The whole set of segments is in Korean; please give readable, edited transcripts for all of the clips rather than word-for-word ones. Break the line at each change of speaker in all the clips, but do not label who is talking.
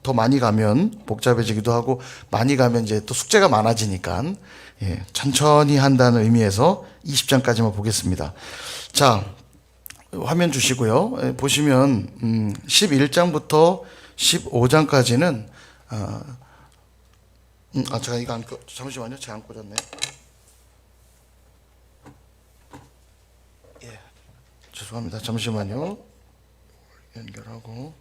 더 많이 가면 복잡해지기도 하고 많이 가면 이제 또 숙제가 많아지니까 천천히 한다는 의미에서 20장까지만 보겠습니다. 자, 화면 주시고요. 보시면 11장부터 15장까지는 제가 이거 잠시만요. 제가 안 꽂았네. 죄송합니다. 잠시만요. 연결하고.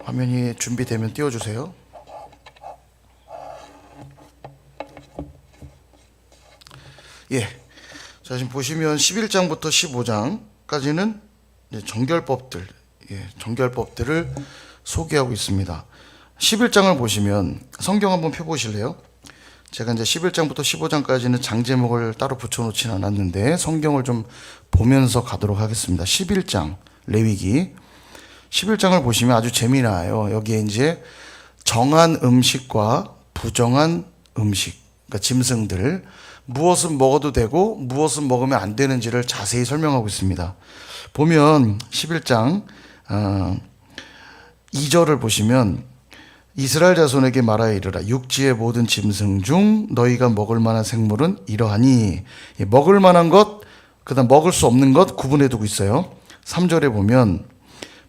화면이 준비되면 띄워주세요. 자, 지금 보시면 11장부터 15장까지는 정결법들, 정결법들을 소개하고 있습니다. 11장을 보시면 성경 한번 펴보실래요? 제가 이제 11장부터 15장까지는 장제목을 따로 붙여놓지는 않았는데 성경을 좀 보면서 가도록 하겠습니다. 11장 레위기 11장을 보시면 아주 재미나요. 여기에 이제 정한 음식과 부정한 음식, 그러니까 짐승들, 무엇은 먹어도 되고 무엇은 먹으면 안 되는지를 자세히 설명하고 있습니다. 보면 11장 2절을 보시면 이스라엘 자손에게 말하여 이르라. 육지의 모든 짐승 중 너희가 먹을 만한 생물은 이러하니. 먹을 만한 것, 그 다음 먹을 수 없는 것 구분해 두고 있어요. 3절에 보면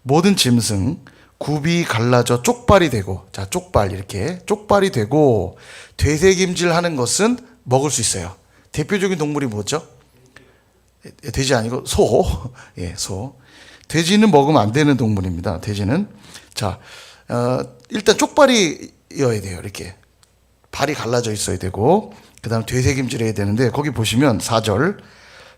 모든 짐승 굽이 갈라져 쪽발이 되고, 자, 쪽발, 이렇게 쪽발이 되고 되새김질 하는 것은 먹을 수 있어요. 대표적인 동물이 뭐죠? 돼지 아니고 소. 소. 돼지는 먹으면 안 되는 동물입니다. 돼지는. 자, 일단 쪽발이어야 돼요. 이렇게 발이 갈라져 있어야 되고, 그 다음 되새김질해야 되는데, 거기 보시면 4절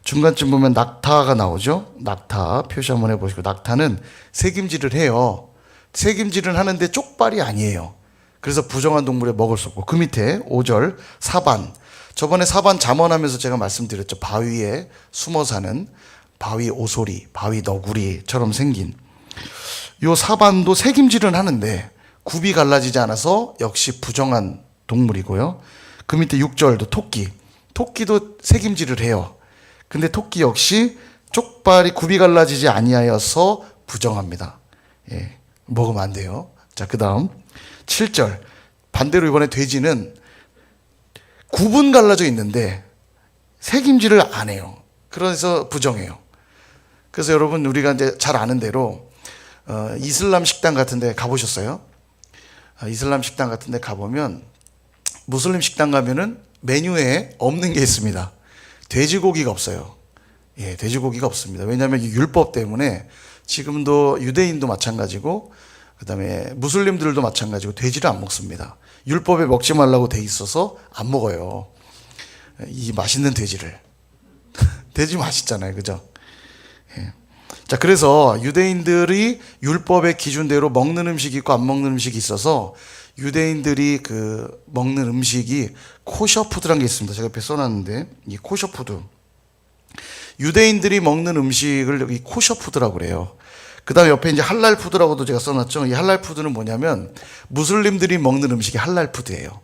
중간쯤 보면 낙타가 나오죠. 낙타 표시 한번 해보시고, 낙타는 새김질을 해요. 새김질은 하는데 쪽발이 아니에요. 그래서 부정한 동물에 먹을 수 없고, 그 밑에 5절 사반. 저번에 사반 잠언하면서 제가 말씀드렸죠. 바위에 숨어 사는 바위 오소리, 바위 너구리처럼 생긴 요 사반도 새김질은 하는데 굽이 갈라지지 않아서 역시 부정한 동물이고요. 그 밑에 6절도 토끼. 토끼도 새김질을 해요. 근데 토끼 역시 쪽발이 굽이 갈라지지 아니하여서 부정합니다. 먹으면 안 돼요. 자, 그 다음 7절. 반대로 이번에 돼지는 굽은 갈라져 있는데 새김질을 안 해요. 그래서 부정해요. 그래서 여러분, 우리가 이제 잘 아는 대로 이슬람 식당 같은 데 가보셨어요? 이슬람 식당 같은 데 가보면 무슬림 식당 가면은 메뉴에 없는 게 있습니다. 돼지고기가 없어요. 돼지고기가 없습니다. 왜냐하면 이 율법 때문에 지금도 유대인도 마찬가지고 그 다음에 무슬림들도 마찬가지고 돼지를 안 먹습니다. 율법에 먹지 말라고 돼 있어서 안 먹어요. 이 맛있는 돼지를. 돼지 맛있잖아요. 그죠? 자, 그래서 유대인들이 율법의 기준대로 먹는 음식이 있고 안 먹는 음식이 있어서 유대인들이 그 먹는 음식이 코셔푸드라는 게 있습니다. 제가 옆에 써놨는데, 이 코셔푸드. 유대인들이 먹는 음식을 이 코셔푸드라고 그래요. 그 다음에 옆에 이제 할랄푸드라고도 제가 써놨죠. 이 할랄푸드는 뭐냐면 무슬림들이 먹는 음식이 할랄푸드예요.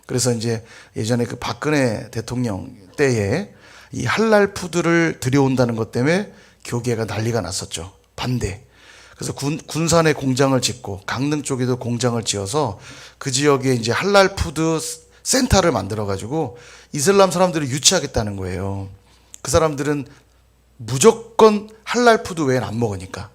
그래서 이제 예전에 그 박근혜 대통령 때에 이 할랄푸드를 들여온다는 것 때문에 교계가 난리가 났었죠. 반대. 그래서 군산에 공장을 짓고 강릉 쪽에도 공장을 지어서 그 지역에 이제 할랄푸드 센터를 만들어가지고 이슬람 사람들을 유치하겠다는 거예요. 그 사람들은 무조건 할랄푸드 외엔 안 먹으니까.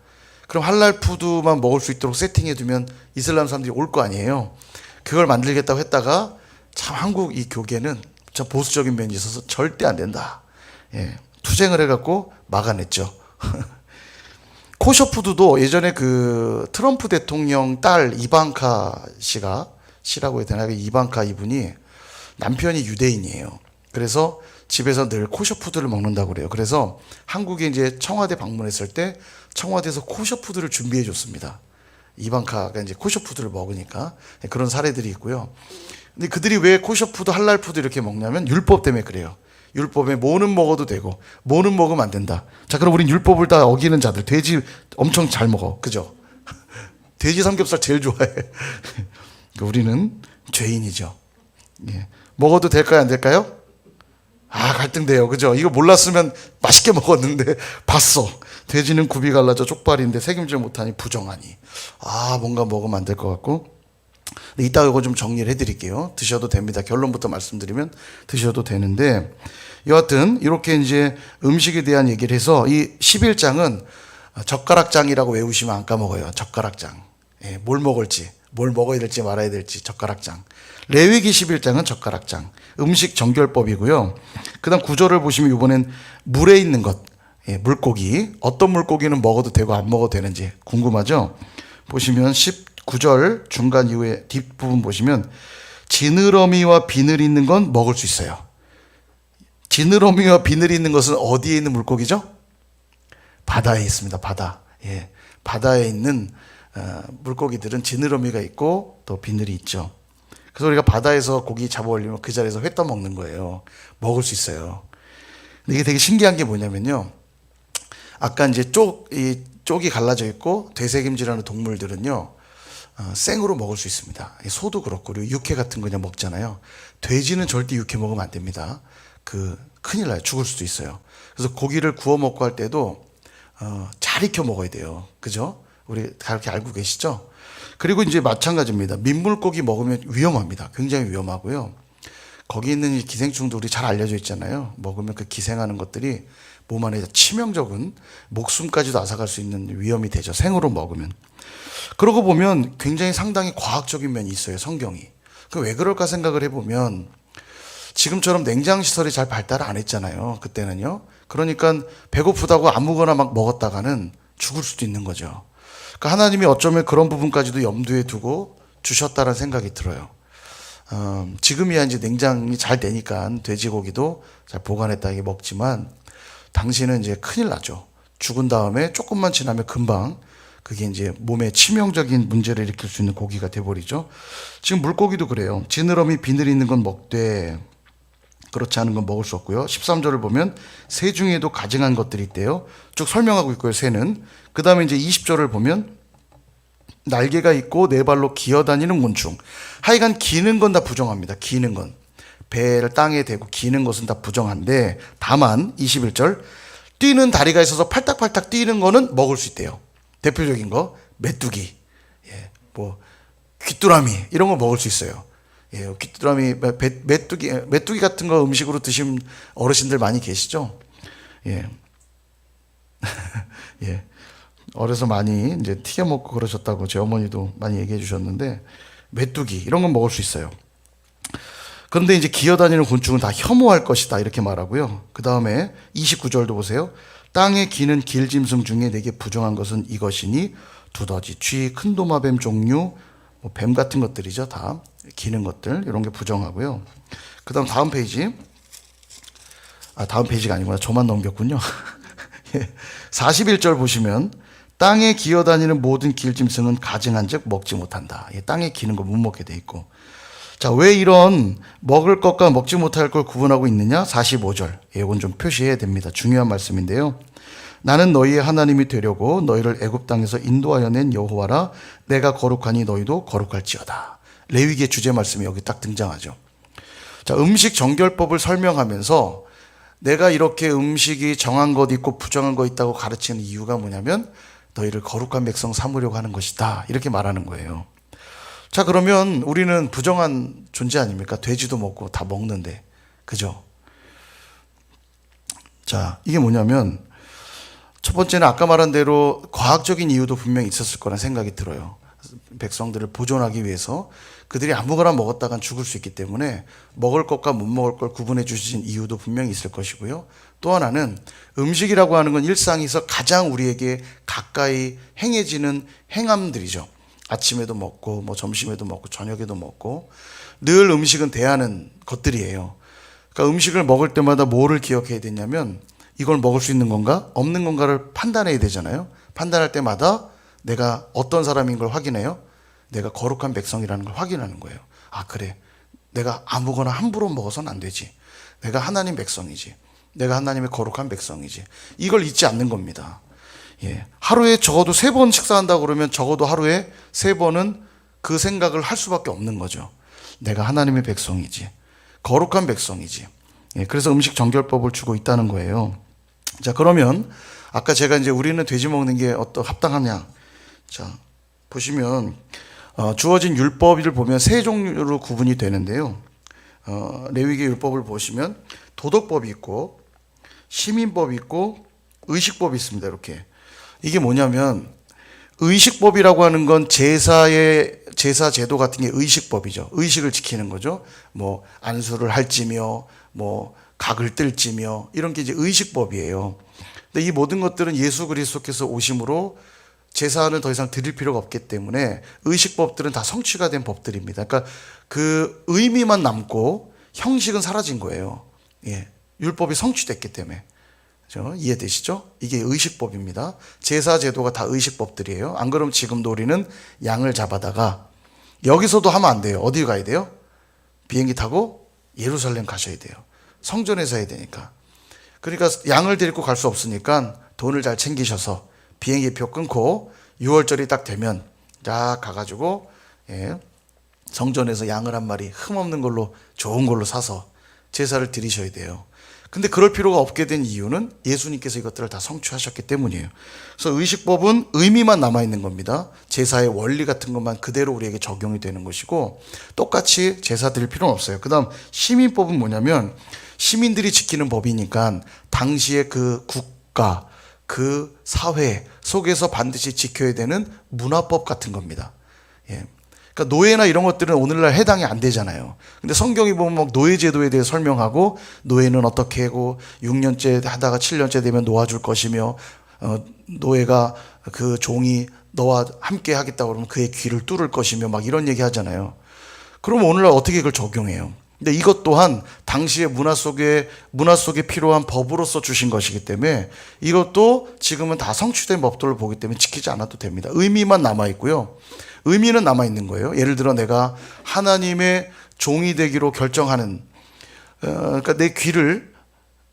그럼 할랄푸드만 먹을 수 있도록 세팅해두면 이슬람 사람들이 올 거 아니에요. 그걸 만들겠다고 했다가 참 한국 이 교계는 참 보수적인 면이 있어서 절대 안 된다. 투쟁을 해갖고 막아냈죠. 코셔푸드도 예전에 그 트럼프 대통령 딸 이방카 씨라고 해야 되나? 이방카 이분이 남편이 유대인이에요. 그래서 집에서 늘 코셔푸드를 먹는다고 그래요. 그래서 한국에 이제 청와대 방문했을 때 청와대에서 코셔푸드를 준비해 줬습니다. 이방카가 이제 코셔푸드를 먹으니까 그런 사례들이 있고요. 근데 그들이 왜 코셔푸드, 할랄푸드 이렇게 먹냐면 율법 때문에 그래요. 율법에 뭐는 먹어도 되고 뭐는 먹으면 안 된다. 자, 그럼 우린 율법을 다 어기는 자들. 돼지 엄청 잘 먹어. 그죠? 돼지 삼겹살 제일 좋아해. 우리는 죄인이죠. 먹어도 될까요, 안 될까요? 갈등돼요. 그죠? 이거 몰랐으면 맛있게 먹었는데 봤어. 돼지는 굽이 갈라져 쪽발인데 책임질 못하니 부정하니. 뭔가 먹으면 안 될 것 같고. 근데 이따 이거 좀 정리를 해드릴게요. 드셔도 됩니다. 결론부터 말씀드리면 드셔도 되는데, 여하튼 이렇게 이제 음식에 대한 얘기를 해서 이 11장은 젓가락장이라고 외우시면 안 까먹어요. 젓가락장. 뭘 먹을지, 뭘 먹어야 될지 말아야 될지 젓가락장. 레위기 11장은 젓가락장. 음식 정결법이고요. 그 다음 구절을 보시면 이번엔 물에 있는 것, 물고기. 어떤 물고기는 먹어도 되고 안 먹어도 되는지 궁금하죠? 보시면 19절 중간 이후에 뒷부분 보시면 지느러미와 비늘이 있는 건 먹을 수 있어요. 지느러미와 비늘이 있는 것은 어디에 있는 물고기죠? 바다에 있습니다. 바다. 바다에 있는 물고기들은 지느러미가 있고 또 비늘이 있죠. 그래서 우리가 바다에서 고기 잡아 올리면 그 자리에서 회 떠먹는 거예요. 먹을 수 있어요. 근데 이게 되게 신기한 게 뭐냐면요. 아까 이제 쪽이 갈라져 있고 되새김질하는 동물들은요. 생으로 먹을 수 있습니다. 소도 그렇고, 그리고 육회 같은 거 그냥 먹잖아요. 돼지는 절대 육회 먹으면 안 됩니다. 큰일 나요. 죽을 수도 있어요. 그래서 고기를 구워 먹고 할 때도 잘 익혀 먹어야 돼요. 그죠? 우리 다 그렇게 알고 계시죠? 그리고 이제 마찬가지입니다. 민물고기 먹으면 위험합니다. 굉장히 위험하고요. 거기 있는 이 기생충도 우리 잘 알려져 있잖아요. 먹으면 그 기생하는 것들이 몸 안에 치명적인 목숨까지도 앗아갈 수 있는 위험이 되죠. 생으로 먹으면. 그러고 보면 굉장히 상당히 과학적인 면이 있어요. 성경이. 왜 그럴까 생각을 해보면 지금처럼 냉장시설이 잘 발달 안 했잖아요. 그때는요. 그러니까 배고프다고 아무거나 막 먹었다가는 죽을 수도 있는 거죠. 그러니까 하나님이 어쩌면 그런 부분까지도 염두에 두고 주셨다는 생각이 들어요. 지금이야 이제 냉장이 잘 되니까 돼지고기도 잘 보관했다 먹지만 당시는 이제 큰일 나죠. 죽은 다음에 조금만 지나면 금방 그게 이제 몸에 치명적인 문제를 일으킬 수 있는 고기가 돼버리죠. 지금 물고기도 그래요. 지느러미 비늘 있는 건 먹되 그렇지 않은 건 먹을 수 없고요. 13절을 보면 새 중에도 가증한 것들이 있대요. 쭉 설명하고 있고요. 새는. 그 다음에 이제 20절을 보면 날개가 있고 네 발로 기어다니는 곤충. 하여간 기는 건 다 부정합니다. 기는 건. 배를 땅에 대고 기는 것은 다 부정한데 다만 21절 뛰는 다리가 있어서 팔딱팔딱 뛰는 거는 먹을 수 있대요. 대표적인 거 메뚜기, 귀뚜라미 이런 거 먹을 수 있어요. 귀뚜라미, 메뚜기 같은 거 음식으로 드신 어르신들 많이 계시죠? 어려서 많이 이제 튀겨 먹고 그러셨다고 제 어머니도 많이 얘기해 주셨는데 메뚜기 이런 건 먹을 수 있어요. 그런데 이제 기어다니는 곤충은 다 혐오할 것이다 이렇게 말하고요. 그 다음에 29절도 보세요. 땅에 기는 길짐승 중에 내게 부정한 것은 이것이니 두더지, 쥐, 큰 도마뱀 종류, 뱀 같은 것들이죠. 다 기는 것들 이런 게 부정하고요. 그 다음 페이지. 다음 페이지가 아니구나. 저만 넘겼군요. 41절 보시면 땅에 기어다니는 모든 길짐승은 가증한 즉 먹지 못한다. 땅에 기는 거 못 먹게 돼 있고. 자, 왜 이런 먹을 것과 먹지 못할 걸 구분하고 있느냐? 45절. 이건 좀 표시해야 됩니다. 중요한 말씀인데요. 나는 너희의 하나님이 되려고 너희를 애굽 땅에서 인도하여 낸 여호와라. 내가 거룩하니 너희도 거룩할지어다. 레위기의 주제 말씀이 여기 딱 등장하죠. 자, 음식 정결법을 설명하면서 내가 이렇게 음식이 정한 것 있고 부정한 것 있다고 가르치는 이유가 뭐냐면 너희를 거룩한 백성 삼으려고 하는 것이다. 이렇게 말하는 거예요. 자, 그러면 우리는 부정한 존재 아닙니까? 돼지도 먹고 다 먹는데. 그죠? 자, 이게 뭐냐면 첫 번째는 아까 말한 대로 과학적인 이유도 분명히 있었을 거란 생각이 들어요. 백성들을 보존하기 위해서 그들이 아무거나 먹었다간 죽을 수 있기 때문에 먹을 것과 못 먹을 걸 구분해 주신 이유도 분명히 있을 것이고요. 또 하나는 음식이라고 하는 건 일상에서 가장 우리에게 가까이 행해지는 행함들이죠. 아침에도 먹고 점심에도 먹고 저녁에도 먹고 늘 음식은 대하는 것들이에요. 그러니까 음식을 먹을 때마다 뭐를 기억해야 되냐면 이걸 먹을 수 있는 건가 없는 건가를 판단해야 되잖아요. 판단할 때마다 내가 어떤 사람인 걸 확인해요. 내가 거룩한 백성이라는 걸 확인하는 거예요. 그래, 내가 아무거나 함부로 먹어서는 안 되지. 내가 하나님 백성이지. 내가 하나님의 거룩한 백성이지. 이걸 잊지 않는 겁니다. 하루에 적어도 3번 식사한다고 그러면 적어도 하루에 3번은 그 생각을 할 수밖에 없는 거죠. 내가 하나님의 백성이지. 거룩한 백성이지. 예, 그래서 음식 정결법을 주고 있다는 거예요. 자, 그러면 아까 제가 이제 우리는 돼지 먹는 게 어떤 합당하냐. 자, 보시면 주어진 율법을 보면 세 종류로 구분이 되는데요. 레위기 율법을 보시면 도덕법이 있고 시민법이 있고 의식법이 있습니다. 이렇게. 이게 뭐냐면 의식법이라고 하는 건 제사 제도 같은 게 의식법이죠. 의식을 지키는 거죠. 뭐 안수를 할지며 뭐 각을 뜰지며 이런 게 이제 의식법이에요. 근데 이 모든 것들은 예수 그리스도께서 오심으로 제사는 더 이상 드릴 필요가 없기 때문에 의식법들은 다 성취가 된 법들입니다. 그러니까 그 의미만 남고 형식은 사라진 거예요. 예. 율법이 성취됐기 때문에. 그렇죠? 이해되시죠? 이게 의식법입니다. 제사 제도가 다 의식법들이에요. 안 그러면 지금도 우리는 양을 잡아다가 여기서도 하면 안 돼요. 어디 가야 돼요? 비행기 타고 예루살렘 가셔야 돼요. 성전에서 해야 되니까. 그러니까 양을 데리고 갈 수 없으니까 돈을 잘 챙기셔서 비행기표 끊고 6월절이 딱 되면 딱 가가지고 예, 성전에서 양을 한 마리 흠없는 걸로 좋은 걸로 사서 제사를 드리셔야 돼요. 근데 그럴 필요가 없게 된 이유는 예수님께서 이것들을 다 성취하셨기 때문이에요. 그래서 의식법은 의미만 남아있는 겁니다. 제사의 원리 같은 것만 그대로 우리에게 적용이 되는 것이고 똑같이 제사 드릴 필요는 없어요. 그 다음 시민법은 뭐냐면 시민들이 지키는 법이니까 당시의 그 국가, 그 사회 속에서 반드시 지켜야 되는 문화법 같은 겁니다. 예. 그러니까 노예나 이런 것들은 오늘날 해당이 안 되잖아요. 근데 성경이 보면 막 노예 제도에 대해 설명하고 노예는 어떻게 하고 6년째 하다가 7년째 되면 놓아줄 것이며 노예가 그 종이 너와 함께 하겠다고 그러면 그의 귀를 뚫을 것이며 막 이런 얘기 하잖아요. 그럼 오늘날 어떻게 그걸 적용해요? 근데 이것 또한 당시의 문화 속에 필요한 법으로서 주신 것이기 때문에 이것도 지금은 다 성취된 법들을 보기 때문에 지키지 않아도 됩니다. 의미만 남아 있고요. 의미는 남아 있는 거예요. 예를 들어 내가 하나님의 종이 되기로 결정하는 그러니까 내 귀를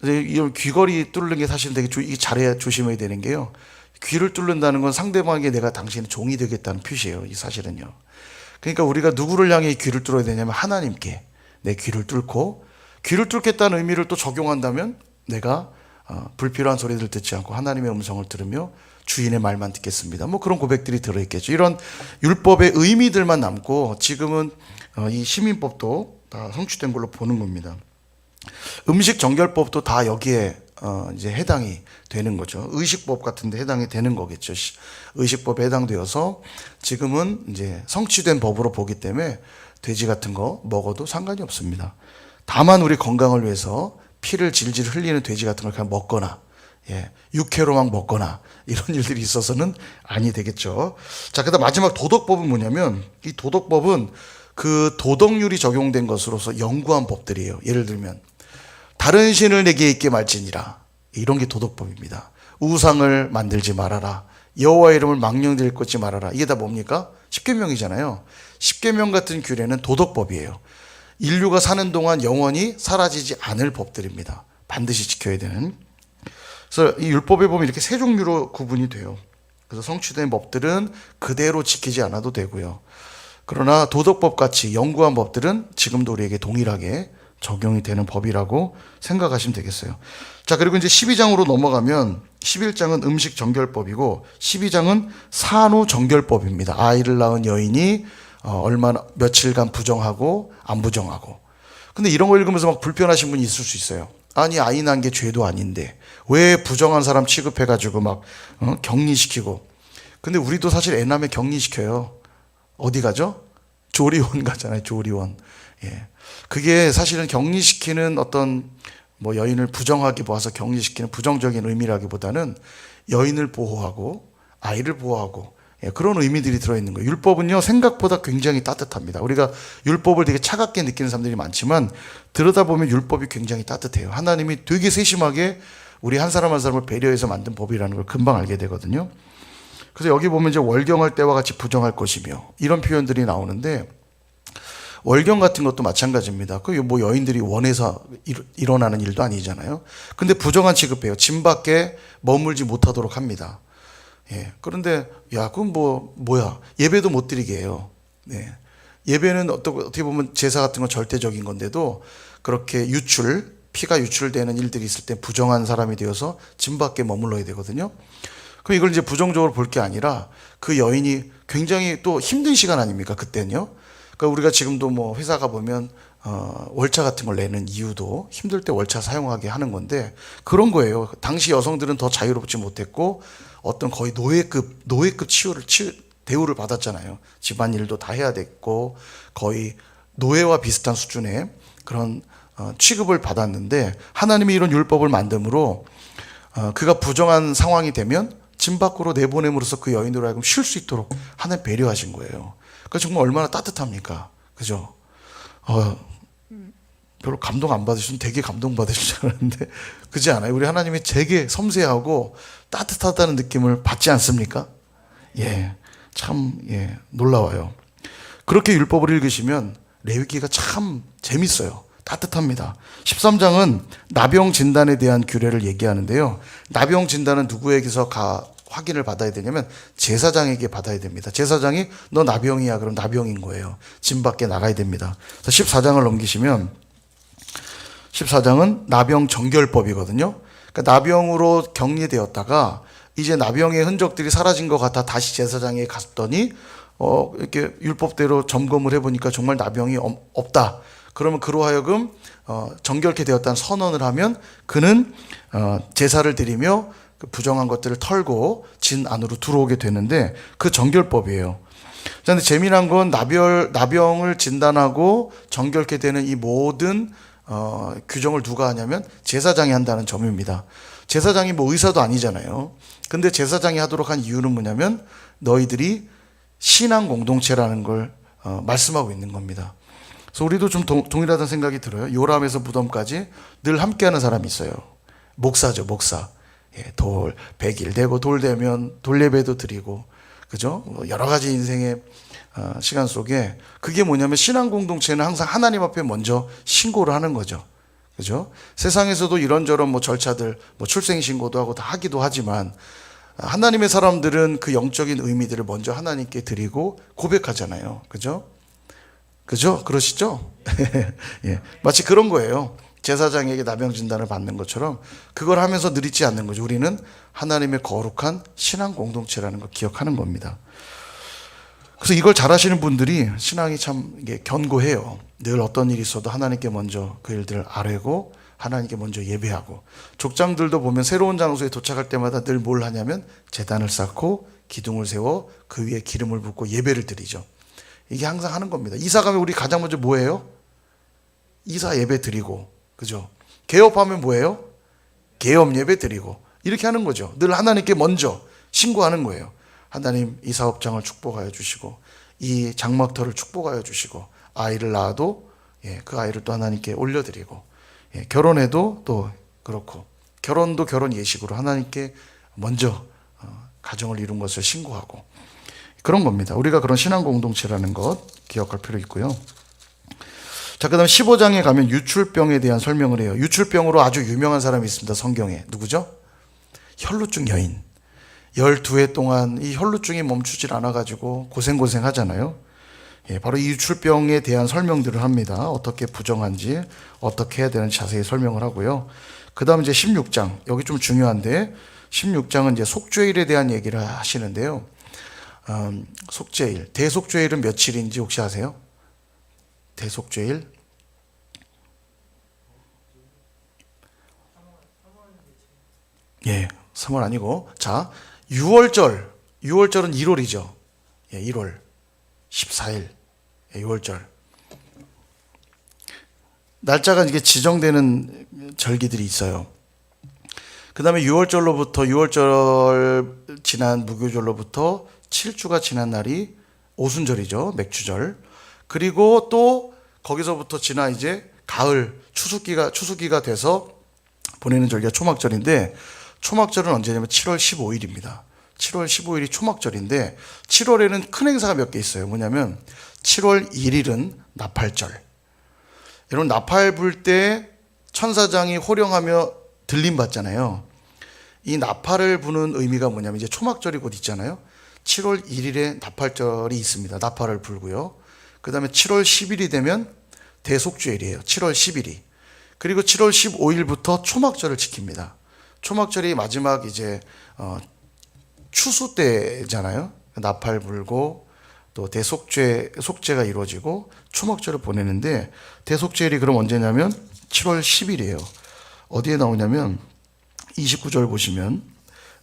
이 귀걸이 뚫는 게 사실 되게 잘해야 조심해야 되는 게요. 귀를 뚫는다는 건 상대방에게 내가 당신의 종이 되겠다는 표시예요. 이 사실은요. 그러니까 우리가 누구를 향해 귀를 뚫어야 되냐면 하나님께 내 귀를 뚫고 귀를 뚫겠다는 의미를 또 적용한다면 내가 불필요한 소리들 듣지 않고 하나님의 음성을 들으며 주인의 말만 듣겠습니다. 뭐 그런 고백들이 들어있겠죠. 이런 율법의 의미들만 남고 지금은 이 시민법도 다 성취된 걸로 보는 겁니다. 음식 정결법도 다 여기에 이제 해당이 되는 거죠. 의식법 같은 데 해당이 되는 거겠죠. 의식법에 해당되어서 지금은 이제 성취된 법으로 보기 때문에 돼지 같은 거 먹어도 상관이 없습니다. 다만 우리 건강을 위해서 피를 질질 흘리는 돼지 같은 걸 그냥 먹거나 예, 육회로 막 먹거나 이런 일들이 있어서는 아니 되겠죠. 자, 그다음 마지막 도덕법은 뭐냐면 이 도덕법은 그 도덕률이 적용된 것으로서 연구한 법들이에요. 예를 들면 다른 신을 내게 있게 말지니라 이런 게 도덕법입니다. 우상을 만들지 말아라. 여호와의 이름을 망령되이 꽂지 말아라. 이게 다 뭡니까? 십계명이잖아요. 십계명 같은 규례는 도덕법이에요. 인류가 사는 동안 영원히 사라지지 않을 법들입니다. 반드시 지켜야 되는. 그래서 이 율법에 보면 이렇게 세 종류로 구분이 돼요. 그래서 성취된 법들은 그대로 지키지 않아도 되고요. 그러나 도덕법 같이 연구한 법들은 지금도 우리에게 동일하게 적용이 되는 법이라고 생각하시면 되겠어요. 자, 그리고 이제 12장으로 넘어가면 11장은 음식 정결법이고 12장은 산후 정결법입니다. 아이를 낳은 여인이 얼마나 며칠간 부정하고 안 부정하고. 근데 이런 거 읽으면서 막 불편하신 분이 있을 수 있어요. 아니 아이 낳은 게 죄도 아닌데 왜 부정한 사람 취급해가지고 막 격리시키고. 근데 우리도 사실 애 낳으면 격리시켜요. 어디 가죠? 조리원 가잖아요. 조리원. 예. 그게 사실은 격리시키는 어떤 뭐 여인을 부정하게 봐서 격리시키는 부정적인 의미라기보다는 여인을 보호하고 아이를 보호하고 예, 그런 의미들이 들어있는 거예요. 율법은요 생각보다 굉장히 따뜻합니다. 우리가 율법을 되게 차갑게 느끼는 사람들이 많지만 들여다보면 율법이 굉장히 따뜻해요. 하나님이 되게 세심하게 우리 한 사람 한 사람을 배려해서 만든 법이라는 걸 금방 알게 되거든요. 그래서 여기 보면 이제 월경할 때와 같이 부정할 것이며 이런 표현들이 나오는데 월경 같은 것도 마찬가지입니다. 그 뭐 여인들이 원해서 일어나는 일도 아니잖아요. 근데 부정한 취급해요. 진 밖에 머물지 못하도록 합니다. 예. 그런데 야, 그건 뭐야? 예배도 못 드리게 해요. 네. 예배는 어떻게 보면 제사 같은 건 절대적인 건데도 그렇게 유출, 피가 유출되는 일들이 있을 때 부정한 사람이 되어서 진 밖에 머물러야 되거든요. 그럼 이걸 이제 부정적으로 볼 게 아니라 그 여인이 굉장히 또 힘든 시간 아닙니까? 그때는요. 그러니까 우리가 지금도 뭐 회사 가 보면 월차 같은 걸 내는 이유도 힘들 때 월차 사용하게 하는 건데 그런 거예요. 당시 여성들은 더 자유롭지 못했고 어떤 거의 노예급 대우를 받았잖아요. 집안일도 다 해야 됐고 거의 노예와 비슷한 수준의 그런 취급을 받았는데 하나님이 이런 율법을 만듦으로 그가 부정한 상황이 되면 진 밖으로 내보냄으로써 그 여인으로 하여금 쉴 수 있도록 하나님 배려하신 거예요. 그러니까 정말 얼마나 따뜻합니까? 그죠? 별로 감동 안 받으시면 되게 감동 받으실 줄 알았는데 그렇지 않아요? 우리 하나님이 되게 섬세하고 따뜻하다는 느낌을 받지 않습니까? 예, 참 놀라워요. 그렇게 율법을 읽으시면 레위기가 참 재밌어요. 따뜻합니다. 13장은 나병 진단에 대한 규례를 얘기하는데요. 나병 진단은 누구에게서 확인을 받아야 되냐면 제사장에게 받아야 됩니다. 제사장이 너 나병이야. 그럼 나병인 거예요. 진 밖에 나가야 됩니다. 14장을 넘기시면 14장은 나병 정결법이거든요. 그러니까 나병으로 격리되었다가 이제 나병의 흔적들이 사라진 것 같아 다시 제사장에 갔더니 이렇게 율법대로 점검을 해보니까 정말 나병이 없다. 그러면 그로 하여금 정결케 되었다는 선언을 하면 그는 제사를 드리며 그 부정한 것들을 털고 진 안으로 들어오게 되는데 그 정결법이에요. 그런데 재미난 건 나병을 진단하고 정결케 되는 이 모든 규정을 누가 하냐면 제사장이 한다는 점입니다. 제사장이 뭐 의사도 아니잖아요. 근데 제사장이 하도록 한 이유는 뭐냐면 너희들이 신앙 공동체라는 걸 말씀하고 있는 겁니다. 그래서 우리도 좀 동일하다는 생각이 들어요. 요람에서 무덤까지 늘 함께하는 사람이 있어요. 목사죠, 목사. 돌 100일 되고 돌 되면 돌예배도 드리고 그죠? 여러 가지 인생의 시간 속에 그게 뭐냐면 신앙 공동체는 항상 하나님 앞에 먼저 신고를 하는 거죠. 그죠? 세상에서도 이런저런 뭐 절차들, 뭐 출생 신고도 하고 다 하기도 하지만 하나님의 사람들은 그 영적인 의미들을 먼저 하나님께 드리고 고백하잖아요. 그죠? 그죠? 그러시죠? 예. 마치 그런 거예요. 제사장에게 나병 진단을 받는 것처럼 그걸 하면서 늘 잊지 않는 거죠. 우리는 하나님의 거룩한 신앙 공동체라는 걸 기억하는 겁니다. 그래서 이걸 잘 하시는 분들이 신앙이 참 이게 견고해요. 늘 어떤 일이 있어도 하나님께 먼저 그 일들을 아뢰고 하나님께 먼저 예배하고 족장들도 보면 새로운 장소에 도착할 때마다 늘 뭘 하냐면 제단을 쌓고 기둥을 세워 그 위에 기름을 붓고 예배를 드리죠. 이게 항상 하는 겁니다. 이사 가면 우리 가장 먼저 뭐 해요? 이사 예배 드리고 그죠? 개업하면 뭐예요? 개업 예배 드리고 이렇게 하는 거죠. 늘 하나님께 먼저 신고하는 거예요. 하나님 이 사업장을 축복하여 주시고 이 장막터를 축복하여 주시고 아이를 낳아도 그 아이를 또 하나님께 올려드리고 결혼해도 또 그렇고 결혼도 결혼 예식으로 하나님께 먼저 가정을 이룬 것을 신고하고 그런 겁니다. 우리가 그런 신앙 공동체라는 것 기억할 필요 있고요. 자, 그 다음 15장에 가면 유출병에 대한 설명을 해요. 유출병으로 아주 유명한 사람이 있습니다. 성경에. 누구죠? 혈루증 여인. 12해 동안 이 혈루증이 멈추질 않아가지고 고생 하잖아요. 바로 이 유출병에 대한 설명들을 합니다. 어떻게 부정한지, 어떻게 해야 되는지 자세히 설명을 하고요. 그 다음 이제 16장. 여기 좀 중요한데, 16장은 이제 속죄일에 대한 얘기를 하시는데요. 속죄일. 대속죄일은 며칠인지 혹시 아세요? 대속죄일? 예, 3월 아니고. 자, 6월절은 1월이죠. 예, 1월 14일. 예, 6월절. 날짜가 이게 지정되는 절기들이 있어요. 그 다음에 6월절 지난 무교절로부터 7주가 지난 날이 오순절이죠. 맥주절. 그리고 또 거기서부터 지나 이제 가을 추수기가 돼서 보내는 절기가 초막절인데 초막절은 언제냐면 7월 15일입니다. 7월 15일이 초막절인데 7월에는 큰 행사가 몇 개 있어요. 뭐냐면 7월 1일은 나팔절. 여러분 나팔 불 때 천사장이 호령하며 들림 받잖아요. 이 나팔을 부는 의미가 뭐냐면 이제 초막절이 곧 있잖아요. 7월 1일에 나팔절이 있습니다. 나팔을 불고요. 그 다음에 7월 10일이 되면 대속죄일이에요. 7월 10일이. 그리고 7월 15일부터 초막절을 지킵니다. 초막절이 마지막 이제 추수 때잖아요. 나팔 불고 또 속죄가 이루어지고 초막절을 보내는데, 대속죄일이 그럼 언제냐면 7월 10일이에요. 어디에 나오냐면 29절 보시면,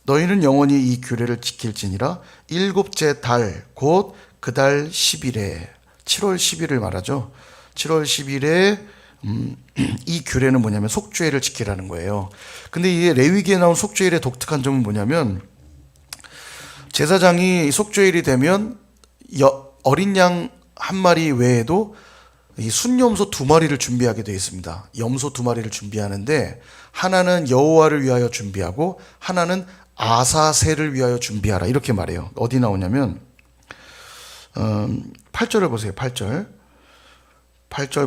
너희는 영원히 이 규례를 지킬지니라. 일곱째 달 곧 그 달 10일에, 7월 10일을 말하죠. 7월 10일에 이 규례는 뭐냐면 속죄일을 지키라는 거예요. 근데 이 레위기에 나온 속죄일의 독특한 점은 뭐냐면, 제사장이 속죄일이 되면 어린 양 한 마리 외에도 이 순염소 2마리를 준비하게 되어 있습니다. 염소 2마리를 준비하는데, 하나는 여호와를 위하여 준비하고 하나는 아사셀을 위하여 준비하라, 이렇게 말해요. 어디 나오냐면 8절을 보세요. 8절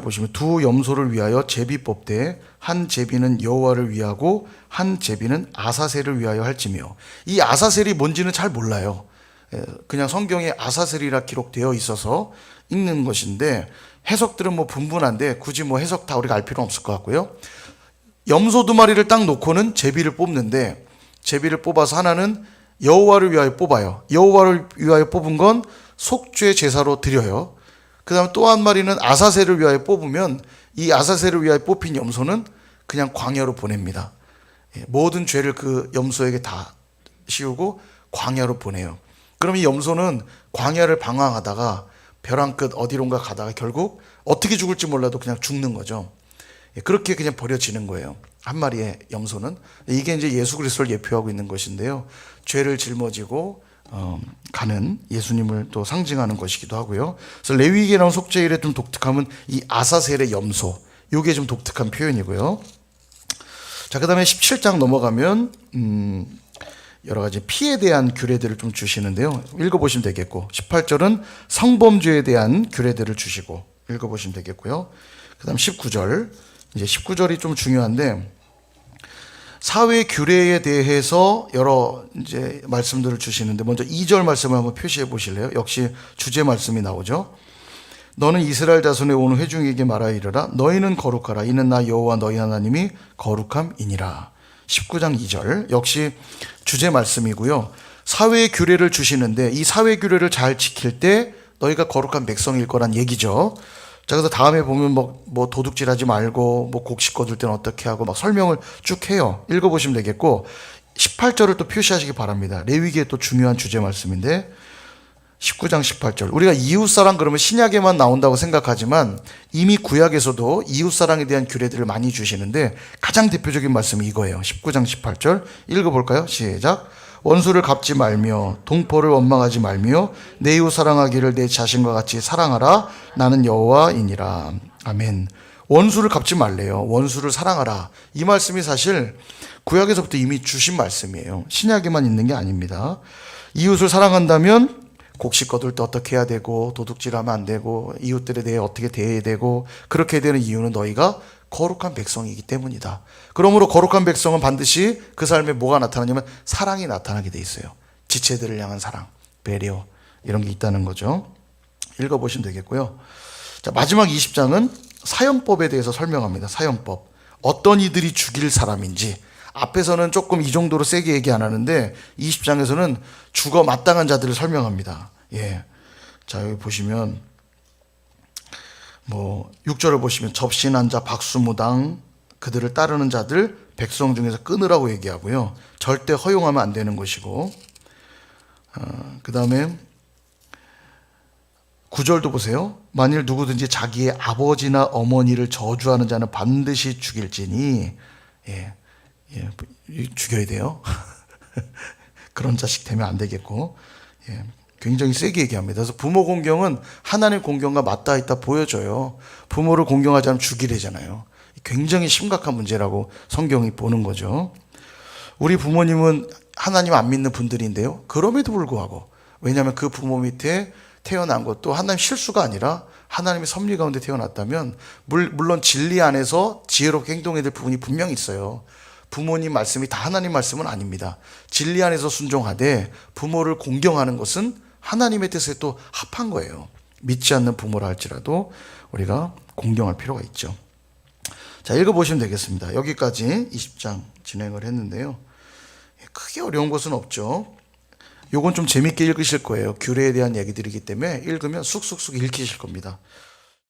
보시면, 두 염소를 위하여 제비 뽑되 한 제비는 여호와를 위하고 한 제비는 아사셀을 위하여 할지며. 이 아사셀이 뭔지는 잘 몰라요. 그냥 성경에 아사셀이라 기록되어 있어서 읽는 것인데, 해석들은 뭐 분분한데 굳이 뭐 해석 다 우리가 알 필요는 없을 것 같고요. 염소 2마리를 딱 놓고는 제비를 뽑는데, 제비를 뽑아서 하나는 여호와를 위하여 뽑아요. 여호와를 위하여 뽑은 건 속죄 제사로 드려요. 그 다음에 또 한 마리는 아사셀을 위하여 뽑으면, 이 아사셀을 위하여 뽑힌 염소는 그냥 광야로 보냅니다. 모든 죄를 그 염소에게 다 씌우고 광야로 보내요. 그럼 이 염소는 광야를 방황하다가 벼랑 끝 어디론가 가다가 결국 어떻게 죽을지 몰라도 그냥 죽는 거죠. 그렇게 그냥 버려지는 거예요. 한 마리의 염소는. 이게 이제 예수 그리스도를 예표하고 있는 것인데요. 죄를 짊어지고 가는 예수님을 또 상징하는 것이기도 하고요. 그래서 레위기에 나온 속죄일의 좀 독특함은 이 아사셀의 염소, 이게 좀 독특한 표현이고요. 자, 그 다음에 17장 넘어가면 여러 가지 피에 대한 규례들을 좀 주시는데요. 읽어보시면 되겠고, 18절은 성범죄에 대한 규례들을 주시고 읽어보시면 되겠고요. 그 다음 19절, 이제 19절이 좀 중요한데, 사회 규례에 대해서 여러 이제 말씀들을 주시는데, 먼저 2절 말씀을 한번 표시해 보실래요? 역시 주제 말씀이 나오죠. 너는 이스라엘 자손에 오는 회중에게 말하여 이르라. 너희는 거룩하라. 이는 나 여호와 너희 하나님이 거룩함이니라. 19장 2절 역시 주제 말씀이고요. 사회 규례를 주시는데, 이 사회 규례를 잘 지킬 때 너희가 거룩한 백성일 거란 얘기죠. 자, 그래서 다음에 보면 뭐 도둑질하지 말고 뭐 곡식 거둘 때는 어떻게 하고 막 설명을 쭉 해요. 읽어보시면 되겠고, 18절을 또 표시하시기 바랍니다. 레위기의 또 중요한 주제 말씀인데, 19장 18절. 우리가 이웃사랑 그러면 신약에만 나온다고 생각하지만 이미 구약에서도 이웃사랑에 대한 규례들을 많이 주시는데, 가장 대표적인 말씀이 이거예요. 19장 18절 읽어볼까요? 시작. 원수를 갚지 말며 동포를 원망하지 말며 내 이웃 사랑하기를 내 자신과 같이 사랑하라. 나는 여호와이니라. 아멘. 원수를 갚지 말래요. 원수를 사랑하라. 이 말씀이 사실 구약에서부터 이미 주신 말씀이에요. 신약에만 있는 게 아닙니다. 이웃을 사랑한다면 곡식 거둘 때 어떻게 해야 되고, 도둑질하면 안 되고, 이웃들에 대해 어떻게 대해야 되고, 그렇게 되는 이유는 너희가 거룩한 백성이기 때문이다. 그러므로 거룩한 백성은 반드시 그 삶에 뭐가 나타나냐면 사랑이 나타나게 돼 있어요. 지체들을 향한 사랑, 배려, 이런 게 있다는 거죠. 읽어보시면 되겠고요. 자, 마지막 20장은 사형법에 대해서 설명합니다. 사형법. 어떤 이들이 죽일 사람인지. 앞에서는 조금 이 정도로 세게 얘기 안 하는데 20장에서는 죽어 마땅한 자들을 설명합니다. 예. 자, 여기 보시면 6절을 보시면 접신한 자, 박수무당, 그들을 따르는 자들, 백성 중에서 끊으라고 얘기하고요. 절대 허용하면 안 되는 것이고, 그 다음에 9절도 보세요. 만일 누구든지 자기의 아버지나 어머니를 저주하는 자는 반드시 죽일지니, 죽여야 돼요. 그런 자식 되면 안 되겠고, 굉장히 세게 얘기합니다. 그래서 부모 공경은 하나님의 공경과 맞닿아 있다 보여져요. 부모를 공경하지 않으면 죽이래잖아요. 굉장히 심각한 문제라고 성경이 보는 거죠. 우리 부모님은 하나님 안 믿는 분들인데요. 그럼에도 불구하고, 왜냐하면 그 부모 밑에 태어난 것도 하나님 실수가 아니라 하나님의 섭리 가운데 태어났다면, 물론 진리 안에서 지혜롭게 행동해야 될 부분이 분명히 있어요. 부모님 말씀이 다 하나님 말씀은 아닙니다. 진리 안에서 순종하되 부모를 공경하는 것은 하나님의 뜻에 또 합한 거예요. 믿지 않는 부모라 할지라도 우리가 공경할 필요가 있죠. 자, 읽어보시면 되겠습니다. 여기까지 20장 진행을 했는데요. 크게 어려운 것은 없죠. 요건 좀 재밌게 읽으실 거예요. 규례에 대한 얘기들이기 때문에 읽으면 쑥쑥쑥 읽히실 겁니다.